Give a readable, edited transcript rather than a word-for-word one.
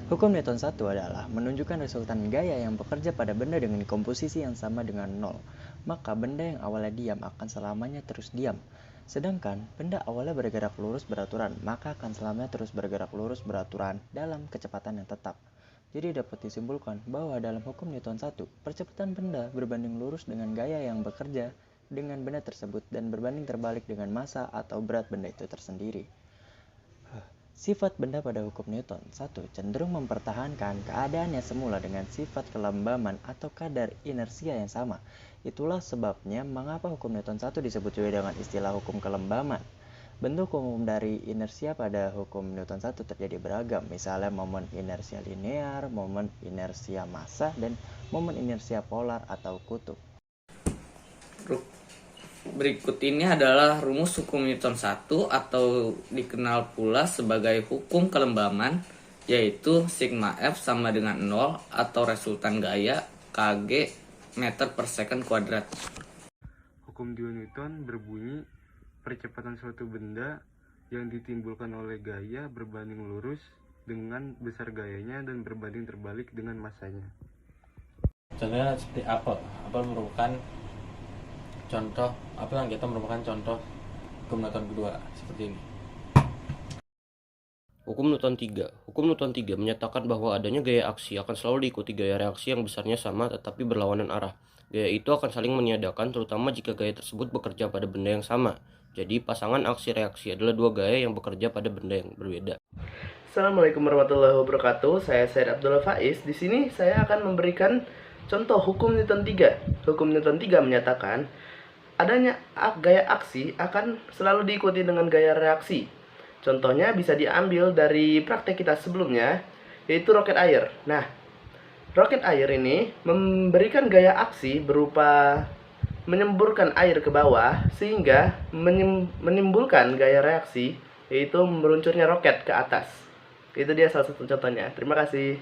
Hukum Newton 1 adalah menunjukkan resultan gaya yang bekerja pada benda dengan komposisi yang sama dengan nol. Maka benda yang awalnya diam akan selamanya terus diam. Sedangkan benda awalnya bergerak lurus beraturan, maka akan selamanya terus bergerak lurus beraturan dalam kecepatan yang tetap. Jadi dapat disimpulkan bahwa dalam hukum Newton 1, percepatan benda berbanding lurus dengan gaya yang bekerja dengan benda tersebut dan berbanding terbalik dengan massa atau berat benda itu tersendiri. Sifat benda pada hukum Newton 1 cenderung mempertahankan keadaannya semula dengan sifat kelembaman atau kadar inersia yang sama. Itulah sebabnya mengapa hukum Newton 1 disebut juga dengan istilah hukum kelembaman. Bentuk umum dari inersia pada hukum Newton 1 terjadi beragam, misalnya momen inersia linear, momen inersia massa, dan momen inersia polar atau kutub. Berikut ini adalah rumus hukum Newton 1 atau dikenal pula sebagai hukum kelembaman, yaitu sigma F sama dengan 0 atau resultan gaya Kg meter per second kuadrat. Hukum 2 Newton berbunyi percepatan suatu benda yang ditimbulkan oleh gaya berbanding lurus dengan besar gayanya dan berbanding terbalik dengan massanya. Contohnya seperti apel. Apel merupakan contoh, apel yang kita merupakan contoh hukum Newton kedua seperti ini. Hukum Newton 3. Hukum Newton 3 menyatakan bahwa adanya gaya aksi akan selalu diikuti gaya reaksi yang besarnya sama tetapi berlawanan arah. Gaya itu akan saling meniadakan terutama jika gaya tersebut bekerja pada benda yang sama. Jadi pasangan aksi reaksi adalah dua gaya yang bekerja pada benda yang berbeda. Assalamualaikum warahmatullahi wabarakatuh. Saya Said Abdullah Faiz. Di sini saya akan memberikan contoh hukum Newton 3. Hukum Newton 3 menyatakan adanya gaya aksi akan selalu diikuti dengan gaya reaksi. Contohnya bisa diambil dari praktek kita sebelumnya, yaitu roket air. Nah, roket air ini memberikan gaya aksi berupa menyemburkan air ke bawah sehingga menimbulkan gaya reaksi, yaitu meluncurnya roket ke atas. Itu dia salah satu contohnya. Terima kasih.